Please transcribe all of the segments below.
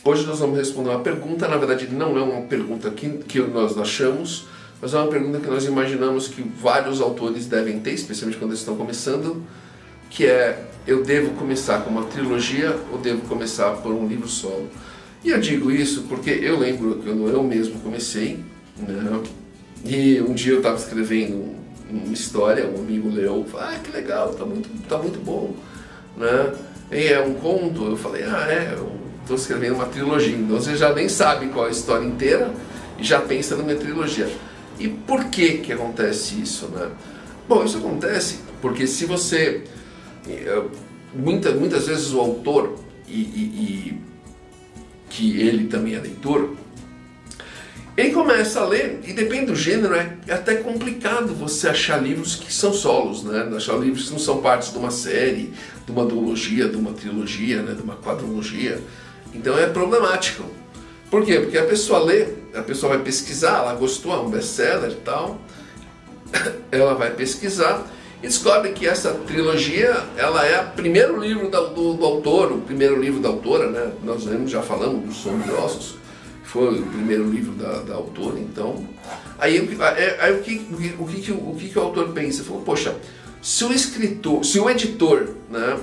Hoje nós vamos responder uma pergunta, na verdade não é uma pergunta que nós achamos, mas é uma pergunta que nós imaginamos que vários autores devem ter, especialmente quando eles estão começando, que é: eu devo começar com uma trilogia ou devo começar por um livro solo? E eu digo isso porque eu lembro que eu mesmo comecei, né? E um dia eu estava escrevendo uma história, um amigo leu, falou: ah, que legal, tá muito bom, né? E é um conto, eu falei: ah, eu estou escrevendo uma trilogia, então você já nem sabe qual é a história inteira e já pensa numa trilogia. E por que acontece isso, né? Bom, isso acontece porque se você... Muitas vezes o autor, que ele também é leitor, ele começa a ler, e depende do gênero, é até complicado você achar livros que são solos, né? Achar livros que não são partes de uma série, de uma duologia, de uma trilogia, né? De uma quadrologia. Então é problemático. Por quê? Porque a pessoa lê, a pessoa vai pesquisar, ela gostou, é um best-seller e tal, ela vai pesquisar e descobre que essa trilogia, ela é o primeiro livro do autor, o primeiro livro da autora, né? Nós já falamos do Som de Ossos, foi o primeiro livro da autora. Então, aí o que o autor pensa? Falou: poxa, se o editor, né,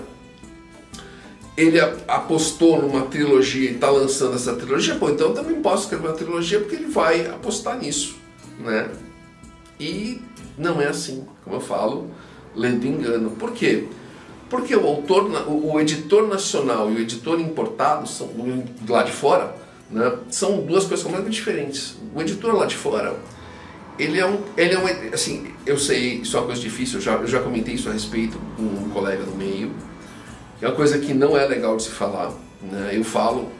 ele apostou numa trilogia e está lançando essa trilogia, pô, então eu também posso escrever uma trilogia porque ele vai apostar nisso, né? E não é assim, como eu falo, lendo engano. Por quê? Porque o editor nacional e o editor importado, são lá de fora, né, são duas coisas completamente diferentes. O editor lá de fora, ele é um assim, eu sei, isso é uma coisa difícil, eu já comentei isso a respeito com um colega do meio, que é uma coisa que não é legal de se falar, né? Eu falo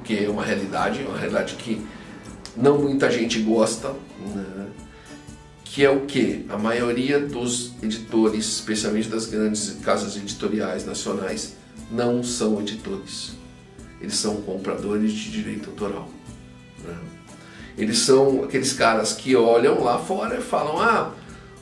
que é uma realidade que não muita gente gosta, né? Que é o que? A maioria dos editores, especialmente das grandes casas editoriais nacionais, não são editores. Eles são compradores de direito autoral, né? Eles são aqueles caras que olham lá fora e falam: ah,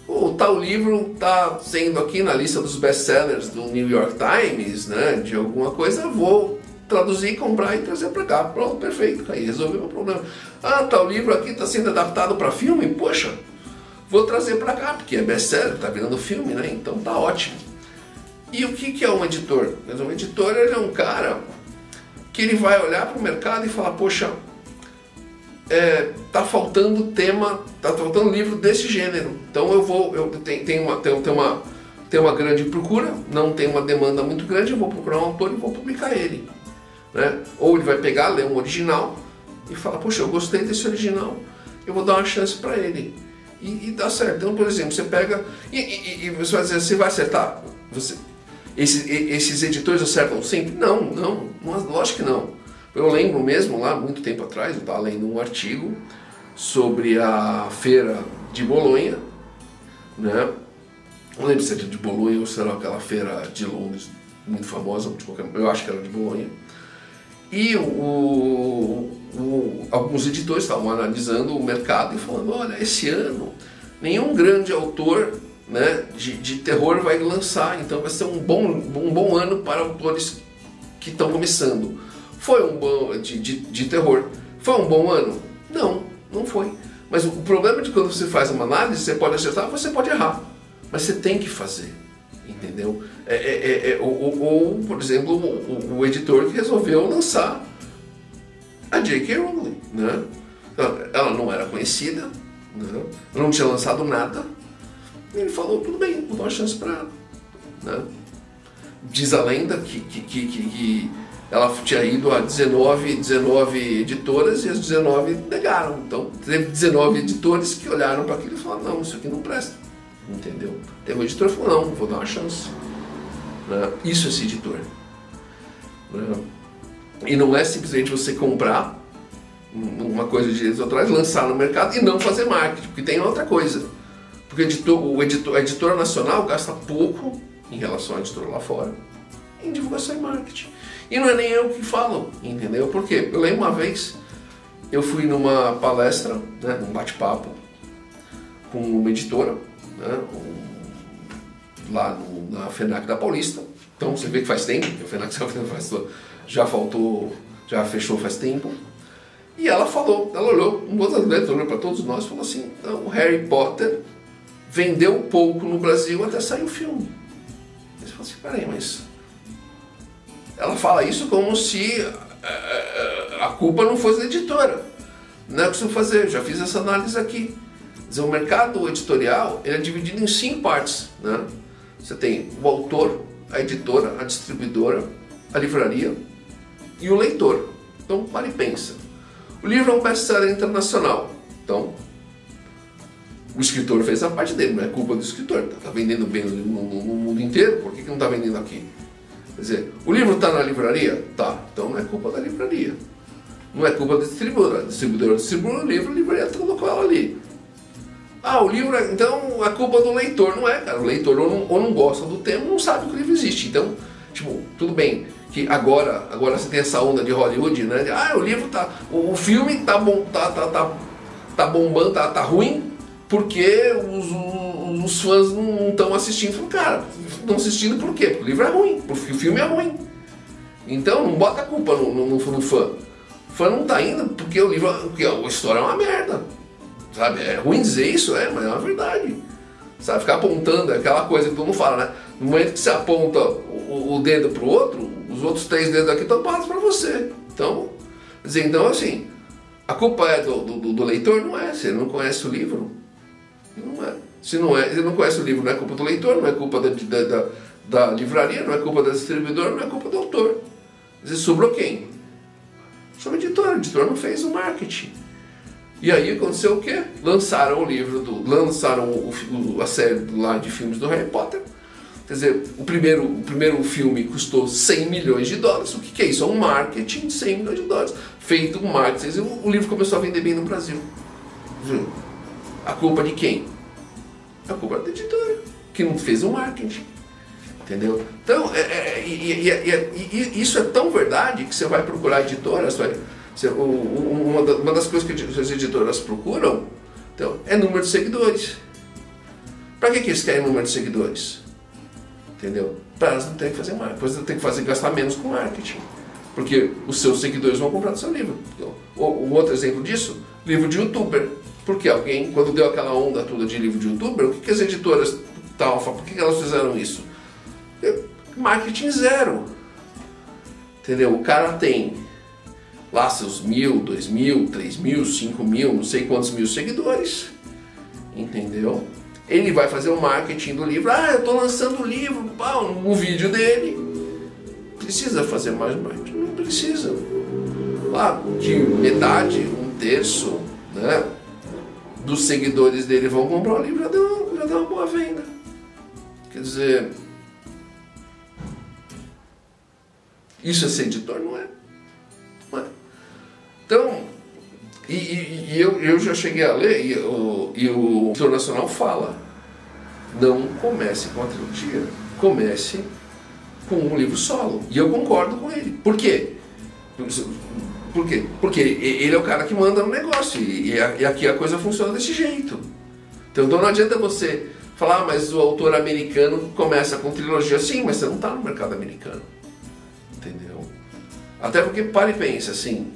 o tal livro está sendo aqui na lista dos best-sellers do New York Times, né, de alguma coisa, eu vou traduzir, comprar e trazer para cá. Pronto, perfeito, aí resolveu o problema. Ah, tal livro aqui está sendo adaptado para filme, poxa, vou trazer para cá, porque é best-seller, está virando filme, né, então tá ótimo. E o que é um editor? Um editor, ele é um cara que ele vai olhar para o mercado e falar: poxa, tá faltando tema, tá faltando livro desse gênero, então tem uma grande procura, não tem uma demanda muito grande, eu vou procurar um autor e vou publicar ele, né? Ou ele vai pegar, ler um original e falar: poxa, eu gostei desse original, eu vou dar uma chance para ele, e dá certo. Então, por exemplo, você pega e você vai dizer: você vai acertar? Esses editores acertam sempre? Não, lógico que não. Eu lembro mesmo, lá muito tempo atrás, eu estava lendo um artigo sobre a feira de Bolonha, né? Não lembro se era de Bolonha ou se era aquela feira de Londres, muito famosa, eu acho que era de Bolonha. E alguns editores estavam analisando o mercado e falando: olha, esse ano nenhum grande autor, né, de terror vai lançar, então vai ser um bom ano para autores que estão começando. Foi um bom de terror. Foi um bom ano? Não foi. Mas o problema é que quando você faz uma análise, você pode acertar, você pode errar. Mas você tem que fazer, entendeu? Ou, por exemplo, o editor que resolveu lançar a J.K. Rowling, né? Ela não era conhecida, né? Não tinha lançado nada. E ele falou: tudo bem, vou dar uma chance para ela, né? Diz a lenda que ela tinha ido a 19 editoras e as 19 negaram. Então teve 19 editores que olharam para aquilo e falaram: não, isso aqui não presta, entendeu? Teve um editor que falou: não, vou dar uma chance, né? Isso é ser editor, né? E não é simplesmente você comprar uma coisa de direitos autorais, lançar no mercado e não fazer marketing, porque tem outra coisa. Porque a editora nacional gasta pouco em relação à editora lá fora em divulgação e marketing. E não é nem eu que falo, entendeu? Por quê? Eu lembro uma vez, eu fui numa palestra, né, num bate-papo com uma editora, né, lá na FENAC da Paulista. Então você vê que faz tempo, que a FENAC já já fechou faz tempo. E ela falou, ela olhou, uma das letras olhou para todos nós e falou assim: não, o Harry Potter vendeu pouco no Brasil até sair o filme. Aí você fala assim: peraí, mas... Ela fala isso como se a culpa não fosse da editora. Não é o que eu fazer, eu já fiz essa análise aqui. Quer dizer, o mercado editorial ele é dividido em 5 partes, né? Você tem o autor, a editora, a distribuidora, a livraria e o leitor. Então, para e pensa. O livro é um best-seller internacional. Então, o escritor fez a parte dele, não é culpa do escritor. Está vendendo bem no mundo inteiro, por que não está vendendo aqui? Quer dizer, o livro está na livraria? Tá, então não é culpa da livraria. Não é culpa da distribuidora. A distribuidora distribui o livro, a livraria colocou ela ali. Ah, o livro, então a culpa do leitor. Não é, cara. O leitor ou não gosta do tema, não sabe que o livro existe. Então, tipo, tudo bem que agora você tem essa onda de Hollywood, né? O livro tá... O filme tá bom, tá bombando, tá ruim, porque os fãs não estão assistindo. Falo, cara, estão assistindo por quê? Porque o livro é ruim, porque o filme é ruim. Então não bota a culpa no fã. O fã não tá indo porque o livro, porque a história é uma merda. Sabe? É ruim dizer isso, mas é uma verdade. Sabe? Ficar apontando é aquela coisa que todo mundo fala, né? No momento que você aponta o dedo pro outro, os outros 3 dedos aqui estão parados para você. Então, assim, a culpa é do leitor? Não é. Se ele não conhece o livro, não é. Se ele não conhece o livro, não é culpa do leitor, não é culpa da livraria, não é culpa da distribuidora, não é culpa do autor. Quer dizer, sobrou quem? Sobrou a editora. A editora não fez o marketing. E aí aconteceu o quê? Lançaram o livro, lançaram a série lá de filmes do Harry Potter. Quer dizer, o primeiro filme custou 100 milhões de dólares. O que é isso? É um marketing de 100 milhões de dólares. Feito um marketing. O livro começou a vender bem no Brasil. Viu? A culpa de quem? A culpa da editora, que não fez o marketing. Entendeu? Então, isso é tão verdade que você vai procurar editoras. Uma das coisas que as editoras procuram, então, é número de seguidores. Para que eles querem número de seguidores? Entendeu? Para elas não terem que fazer marketing, depois elas têm que gastar menos com marketing. Porque os seus seguidores vão comprar do seu livro. Então, um outro exemplo disso, livro de youtuber. Porque alguém, quando deu aquela onda toda de livro de youtuber, o que as editoras estavam, por que elas fizeram isso? Marketing zero. Entendeu? O cara tem lá seus 1.000, 2.000, 3.000, 5.000, não sei quantos mil seguidores. Entendeu? Ele vai fazer o marketing do livro. Eu estou lançando o livro, no vídeo dele. Precisa fazer mais marketing? Não precisa. Lá, de metade, 1/3, né, dos seguidores dele vão comprar o livro, já deu uma boa venda. Quer dizer, isso é ser editor? Não é. Não é. Então, eu já cheguei a ler, e o editor nacional fala: não comece com a trilogia, comece com um livro solo. E eu concordo com ele. Por quê? Por quê? Porque ele é o cara que manda no negócio, e aqui a coisa funciona desse jeito. Então não adianta você falar: mas o autor americano começa com trilogia. Sim, mas você não está no mercado americano. Entendeu? Até porque, para e pensa, assim,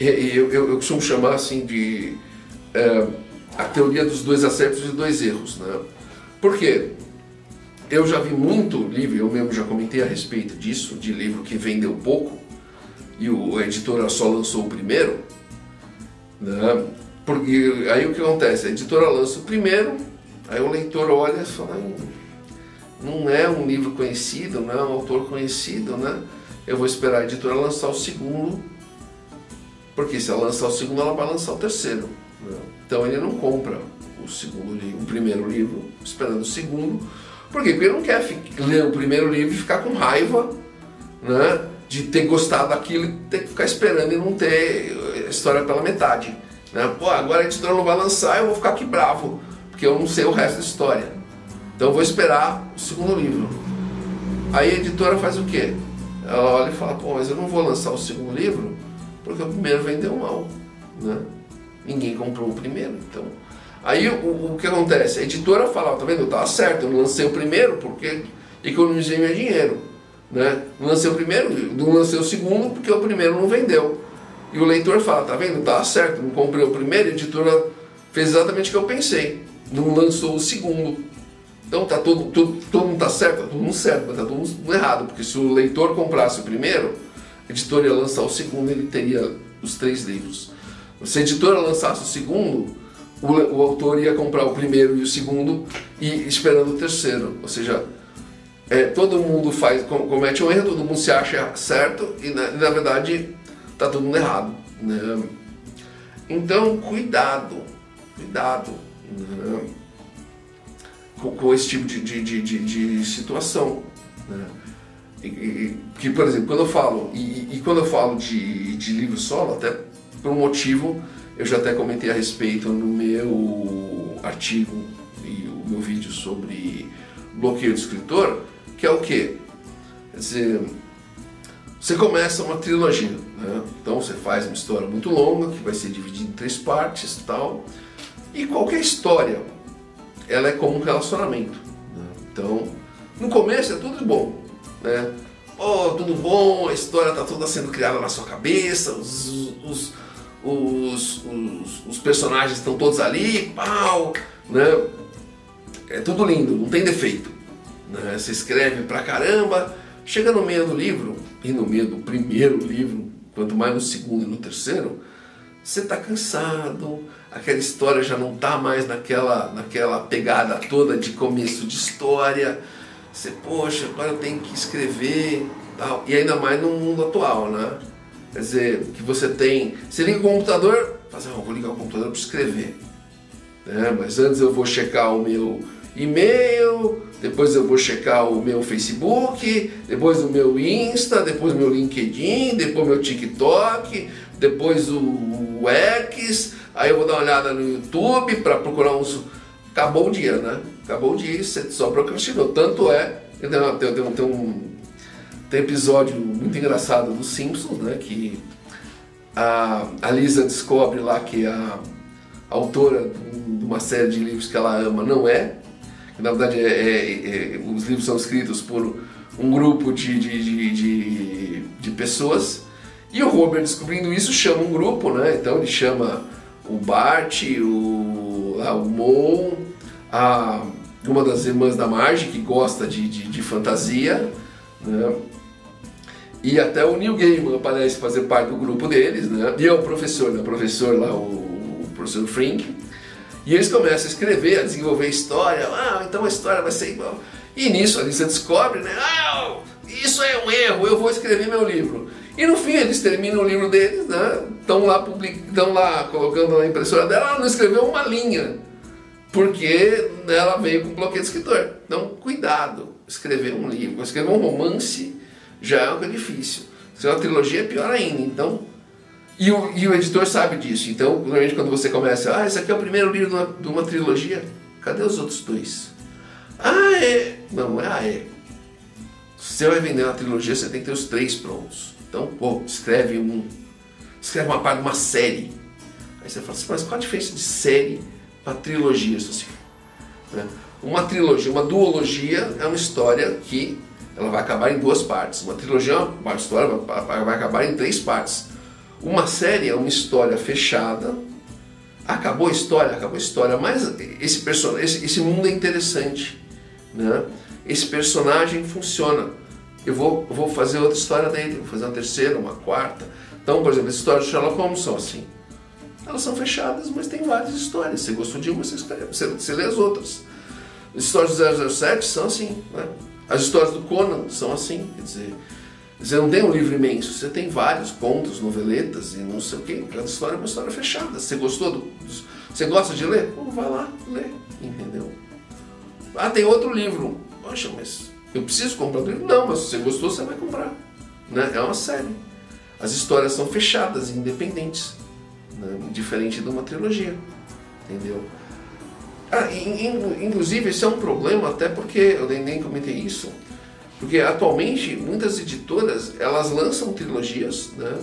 eu costumo chamar assim de a teoria dos 2 acertos e 2 erros, né? Por quê? Eu já vi muito livro, eu mesmo já comentei a respeito disso, de livro que vendeu pouco, e a editora só lançou o primeiro, né? Porque aí o que acontece? A editora lança o primeiro, aí o leitor olha e fala: não é um livro conhecido, não é um autor conhecido, né? Eu vou esperar a editora lançar o segundo, porque se ela lançar o segundo, ela vai lançar o terceiro, né? Então ele não compra o segundo livro, o primeiro livro, esperando o segundo. Por quê? Porque ele não quer ler o primeiro livro e ficar com raiva, né, de ter gostado daquilo e ter que ficar esperando e não ter a história pela metade, né? Agora a editora não vai lançar, eu vou ficar aqui bravo, porque eu não sei o resto da história. Então eu vou esperar o segundo livro. Aí a editora faz o quê? Ela olha e fala: mas eu não vou lançar o segundo livro porque o primeiro vendeu mal, né? Ninguém comprou o primeiro, então... Aí o que acontece? A editora fala: tá vendo? Tá certo, eu não lancei o primeiro porque economizei meu dinheiro. né? Não lancei o primeiro, não lancei o segundo porque o primeiro não vendeu. E o leitor fala, tá vendo? Tá certo, não comprei o primeiro, a editora fez exatamente o que eu pensei. Não lançou o segundo. Então tá todo mundo tá certo? Tá todo mundo certo, mas tá todo mundo errado. Porque se o leitor comprasse o primeiro, a editora ia lançar o segundo, ele teria os 3 livros. Se a editora lançasse o segundo, o autor ia comprar o primeiro e o segundo e esperando o terceiro. Ou seja, todo mundo comete um erro, todo mundo se acha certo e na verdade tá todo mundo errado, né? Então cuidado, né? com esse tipo de situação, né? Que, por exemplo, quando eu falo de livro solo, até por um motivo, eu já até comentei a respeito no meu artigo e o meu vídeo sobre bloqueio do escritor, que é o quê? Quer dizer, você começa uma trilogia, né? Então você faz uma história muito longa, que vai ser dividida em 3 partes e tal, e qualquer história, ela é como um relacionamento, né? Então, no começo é tudo bom, né? Oh, tudo bom, a história está toda sendo criada na sua cabeça, os personagens estão todos ali, pau, né? É tudo lindo, não tem defeito, né? Você escreve pra caramba, chega no meio do livro, e no meio do primeiro livro, quanto mais no segundo e no terceiro, você está cansado, aquela história já não está mais naquela pegada toda de começo de história. Você, poxa, agora eu tenho que escrever, tal. E ainda mais no mundo atual, né? Quer dizer, que você liga o computador, vou ligar o computador para escrever, né? Mas antes eu vou checar o meu e-mail, depois eu vou checar o meu Facebook, depois o meu Insta, depois o meu LinkedIn, depois o meu TikTok, depois o X, aí eu vou dar uma olhada no YouTube para procurar uns... Acabou o dia, né? Acabou o dia e você só procrastinou. Tanto é, tem episódio muito engraçado dos Simpsons, né? Que a Lisa descobre lá que a autora de uma série de livros que ela ama não é. Que, na verdade, os livros são escritos por um grupo de pessoas. E o Homer, descobrindo isso, chama um grupo, né? Então ele chama o Bart, o Moe, uma das irmãs da Marge, que gosta de fantasia, né? E até o Neil Gaiman aparece fazer parte do grupo deles, né? E é o professor, né? O professor lá, o professor Frink. E eles começam a escrever, a desenvolver a história. Então a história vai ser igual. E nisso a Lisa descobre, né? Isso é um erro, eu vou escrever meu livro. E no fim eles terminam o livro deles, né? Estão lá colocando na impressora dela, ela não escreveu uma linha, porque ela veio com bloqueio de escritor. Então, cuidado, escrever um livro, escrever um romance já é algo difícil. Se é uma trilogia é pior ainda, então... E o editor sabe disso, então, normalmente quando você começa, esse aqui é o primeiro livro de uma trilogia, cadê os outros 2? Não, é. Se você vai vender uma trilogia, você tem que ter os 3 prontos. Então, escreve uma parte de uma série. Aí você fala assim, mas qual a diferença de série para trilogia? Assim, né? Uma trilogia, uma duologia é uma história que ela vai acabar em 2 partes. Uma trilogia é uma história vai acabar em 3 partes. Uma série é uma história fechada. Acabou a história, mas esse mundo é interessante, né? Esse personagem funciona. Eu vou fazer outra história dele, vou fazer uma terceira, uma quarta. Então, por exemplo, as histórias de Sherlock Holmes são assim. Elas são fechadas, mas tem várias histórias. Você gostou de uma, você lê as outras. As histórias do 007 são assim, né? As histórias do Conan são assim. Quer dizer, você não tem um livro imenso, você tem vários contos, noveletas e não sei o quê. Cada história é uma história fechada. Você gostou você gosta de ler? Vai lá, lê, entendeu? Tem outro livro. Poxa, mas eu preciso comprar um livro? Não, mas se você gostou, você vai comprar, né? É uma série. As histórias são fechadas, independentes, né? Diferente de uma trilogia, entendeu? Inclusive, esse é um problema, até porque, eu nem comentei isso, porque atualmente muitas editoras, elas lançam trilogias, né?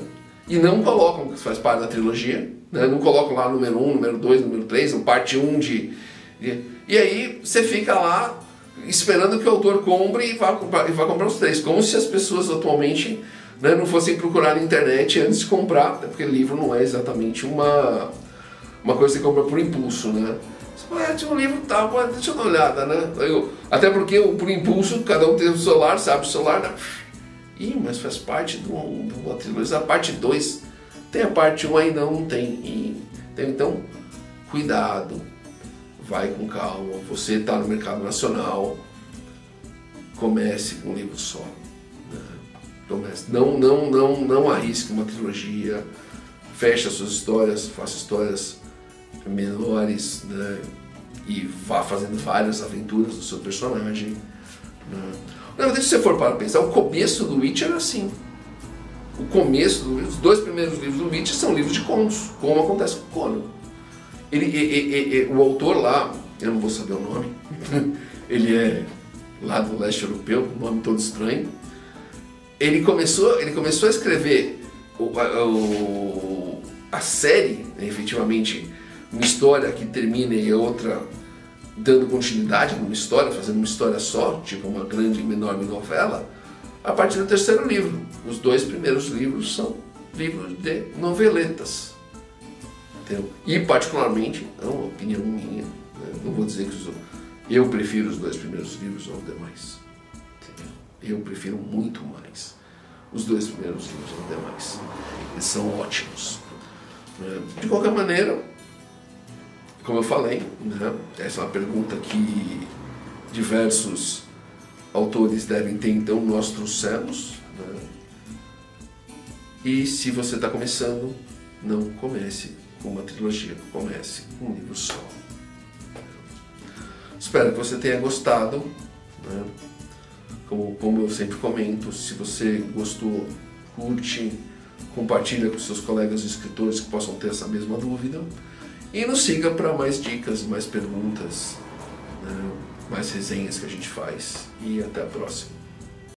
E não colocam que faz parte da trilogia, né? Não colocam lá número 1, número 2, número 3, parte 1 e aí você fica lá esperando que o autor compre e vá comprar os 3, como se as pessoas atualmente, né, não fossem procurar na internet antes de comprar, porque livro não é exatamente uma coisa que você compra por impulso, né? Tinha um livro tal, deixa eu dar uma olhada, né? Até porque por impulso, cada um tem o celular, sabe o celular, né? Mas faz parte de uma trilogia, a parte 2, tem a parte 1 aí, não tem. Então, cuidado, vai com calma, você está no mercado nacional, comece com um livro só. Né? Comece. Não arrisque uma trilogia, feche as suas histórias, faça histórias menores, né? E vá fazendo várias aventuras do seu personagem. Né? Na verdade, se você for para pensar, o começo do Witcher era assim. Os 2 primeiros livros do Witcher são livros de contos, como acontece com o Conan. O autor lá, eu não vou saber o nome, ele é lá do leste europeu, um nome todo estranho. Ele começou a escrever a série, né, efetivamente, uma história que termina e outra dando continuidade numa história, fazendo uma história só, tipo uma grande e enorme novela, a partir do 3º livro. Os 2 primeiros livros são livros de noveletas. Entendeu? E particularmente, é uma opinião minha, né? Não vou dizer que eu prefiro os 2 primeiros livros aos demais. Entendeu? Eu prefiro muito mais os 2 primeiros livros aos demais. Eles são ótimos. De qualquer maneira, como eu falei, né? Essa é uma pergunta que diversos autores devem ter, então nós trouxemos. Né? E se você está começando, não comece com uma trilogia, comece com um livro só. Espero que você tenha gostado. Né? Como eu sempre comento, se você gostou, curte, compartilha com seus colegas escritores que possam ter essa mesma dúvida. E nos siga para mais dicas, mais perguntas, né? Mais resenhas que a gente faz. E até a próxima.